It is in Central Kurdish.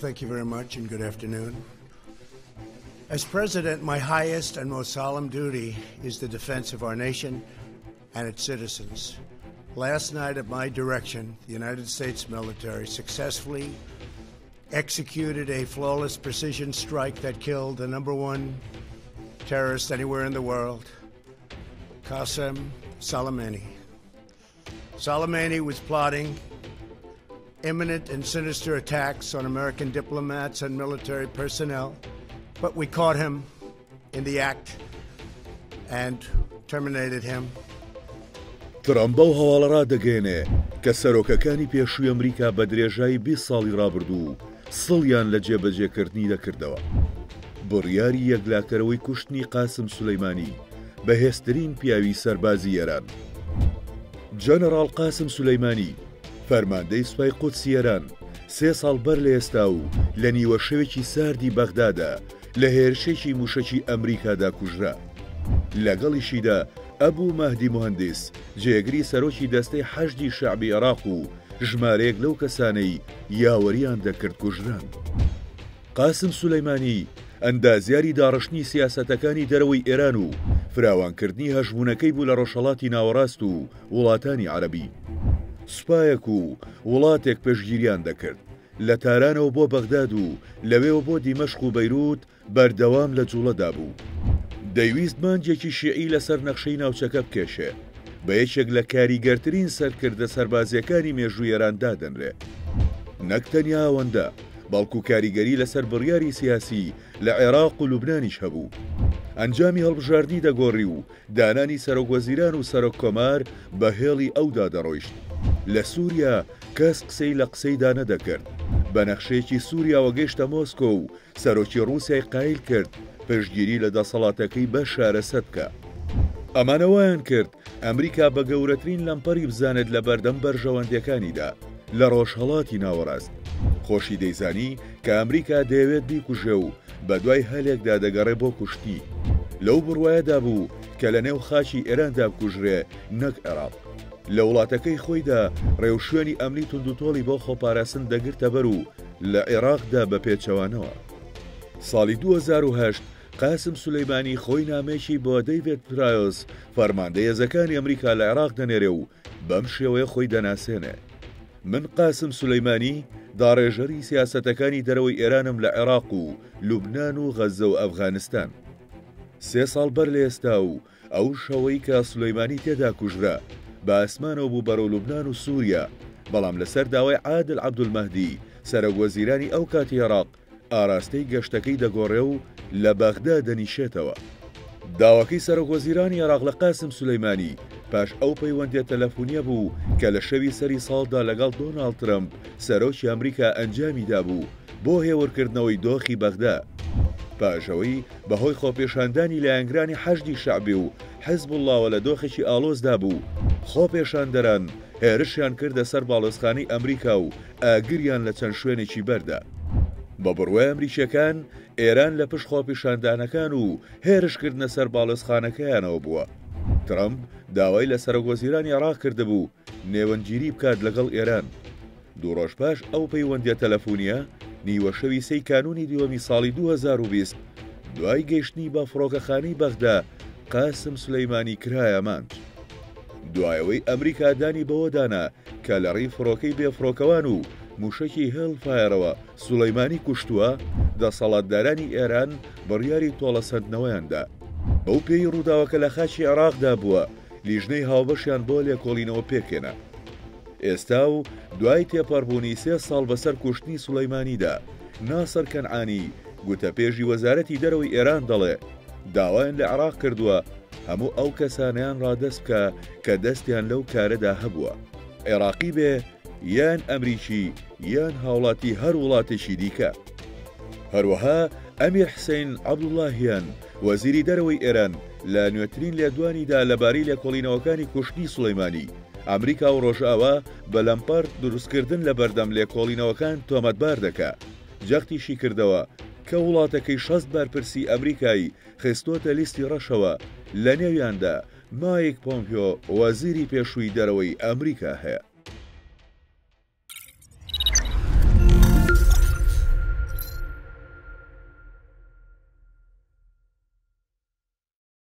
Thank you very much and good afternoon. As President, my highest and most solemn duty is the defense of our nation and its citizens. Last night, at my direction, the United States military successfully executed a flawless precision strike that killed the #1 terrorist anywhere in the world, Qasem Soleimani. Soleimani was plotting imminent and sinister attacks on American diplomats and military personnel, but we caught him in the act and terminated him. ترامپ بەو هەواڵەڕا دەگەێنێ کە سەرۆکەکانی پێشووی ئەمریکا بە درێژایی 20 ساڵی ڕابردوو سڵیان لە جێبەجێکردنی دەکردەوە. بڕیاری یەکلاکەرەوەی کوشتنی قاسم سولەیمانی بەهێزترین پیاوی سەربازی ئێران. جەنەڕاڵ قاسم سولەیمانی فەرماندەی سوپای قودسی ئێران 3 ساڵ بەر لە ئێستا و لە نیوە شەوێکی ساردی بەغدادا لە هێرشێکی موشەکی ئەمریکادا کوژرا. لەگەڵیشیدا ئەبوو مەهدی موهەندس جێگری سەرۆکی دەستەی حەشدی شەعبی عێراق و ژمارەیەک لەو کەسانەی یاوەریان دەکرد کوژران. قاسم سولەیمانی ئەندازیاری داڕشتنی سیاسەتەکانی دەرەوەی ئێران و فراوانکردنی هەژبوونەکەی بوو لە ڕۆژهەڵاتی ناوەڕاست و وڵاتانی عەرەبی. سوپایەک و وڵاتێک پێشگیریان دەکرد لە تارانەوە بۆ بەغداد و لەوێەوە بۆ دیمەشق و بەیروت بەردەوام لە جوڵەدا بوو. دەیویست مانجێکی شیعی لەسەر نەخشەی ناوچەکە بکێشێ بە یەکێک لە کاریگەرترین سەرکردە سەربازیەکانی مێژووی ئێران دادەنرێ. نەک تەنیا ئەوەندە بەڵکو کاریگەری لەسەر بڕیاری سیاسی لە عێراق و لوبنانیش هەبوو. ئەنجامی هەڵبژاردنی دەگۆڕی و دانانی سەرۆکوەزیران و سەرۆک کۆمار بە هێڵی ئەودا دەڕۆیشت. لە سووریا کەس قسەی لە قسەیدا نەدەکرد. بە نەخشەیەکی سووریا وەگەیشتە مۆسکۆ و سەرۆکی ڕووسیای قایل کرد پشتگیری لە دەسەڵاتەکەی بە شارەسەت بکە. ئەمانەوەیان کرد ئەمریکا بە گەورەترین لەمپەری بزانێت لە بەردەم بەرژەوەندەکانیدا لە ڕۆژهەڵاتی ناوەڕاست. خۆشی دەیزانی کە ئەمریکا دەیەوێت بیکوژێ و بە دوای هەلێکدا دەگەڕێ بۆ کوشتی. لەو بڕوایەدا بوو کە لە نێو خاچی ئێراندا بکوژرێ نەک عێراق. لە وڵاتەکەی خۆیدا ڕێوشوێنی ئەمنی توندوتۆڵی بۆ خۆپاراستن دەگرتە بەر و لە عێراقدا بە پێچەوانەوە. ساڵی 2008 قاسم سولەیمانی خۆی نامێکی بۆ دەیڤێت پرایۆس فەرماندەی هێزەکانی ئەمریکا لە عێراق دەنێرێ و بەم شێوەیە خۆی دەناسێنێ. من قاسم سولەیمانی داڕێژەری سیاسەتەکانی دەرەوەی ئێرانم لە عێراق و لوبنان و غەزە و ئەفغانستان. 3 ساڵ بەر لە ئێستا و ئەو شەوەی کە سولەیمانی تێدا کوژرا بە ئاسمانەوە بوو بەرەو لوبنان و سووریا، بەڵام لەسەر داوای عادل عەبدولمەهدی سەرۆکوەزیرانی ئەو کاتی عێراق ئاراستەی گەشتەکەی دەگۆڕێ و لە بەغدا دەنیشێتەوە. داواکەی سەرۆکوەزیرانی عێراق لە قاسم سولەیمانی پاش ئەو پەیوەندیە تەلەفۆنیە بوو کە لە شەوی سەری ساڵدا لەگەڵ دۆناڵد ترەمپ سەرۆکی ئەمریکا ئەنجامیدا بوو بۆ هێورکردنەوەی دۆخی بەغدا. پاشەوەی بەهۆی خۆپێشاندانی لایەنگرانی حەشدی شەعبی و حیزب اللهوە لە دۆخێکی ئالۆزدا بوو، خۆپێشاندەران هێرشیان کردە سەر باڵۆزخانەی ئەمریکا و ئاگریان لە چەند شوێنێکی بەردا. بە بڕوای ئەمریکیەکان ئێران لە پشت خۆپیشاندانەکان و هێرشکردنە سەر باڵۆزخانەکەیانەوە بووە. ترامپ داوای لە سەرۆکوەزیرانی عێراق کردبوو نێوەنگیری بکات لەگەڵ ئێران. 2 ڕۆژ پاش ئەو پەیوەندیە تەلەفۆنیە نیوە شەوی 3 کانونی دیوەمی ساڵی 2020 دوای گەیشتنی بە فڕۆکەخانەی بەغدا قاسم سولەیمانی کرایە مانج. دوایەوەی ئەمریکا دانی بەوە دانا کە لە ڕێی فڕۆکەی بێفڕۆکەوان و موشەکی هێڵفایرەوە سولەیمانی کوشتووە، دەسەڵاتدارانی ئێران بڕیاری تۆڵەسەندنەوەیاندا. بەو پێی ڕووداوەکە لە خاچی عێراقدا بووە لیژنەی هاوبەشیان بۆ لێکۆڵینەوە پێکێنە. ئێستا و دوای تێپەڕبوونی 3 ساڵ بەسەر کوشتنی سولەیمانیدا ناسەر کەنعانی گوتەپێژی وەزارەتی دەرەوەی ئێران دەڵێ داوایان لە عێراق کردووە هەموو ئەو کەسانیان ڕادەست بکە کە دەستیان لەو کارەدا هەبووە، عێراقی بێ یان ئەمریکی یان هاوڵاتی هەر وڵاتێکی دیکە. هەروەها ئەمیر حسین عەبدوڵڵاهیان وەزیری دەرەوەی ئێران لە نوێترین لێدوانیدا لەبارەی لێکۆڵینەوەکانی کوشتنی سولەیمانی ئەمریکا و ڕۆژئاوا بە لەمپەر دروستکردن لە بەردەم لێکۆڵینەوەکان تۆمەتبار دەکا. جەختیشی کردەوە کە وڵاتەکەی 6 بارپرسی ئەمریکایی خستۆتە لیستی ڕەشەوە، لە نێویاندا مایک پۆمپیۆ وەزیری پێشووی دەرەوەی ئەمریکا هەیە.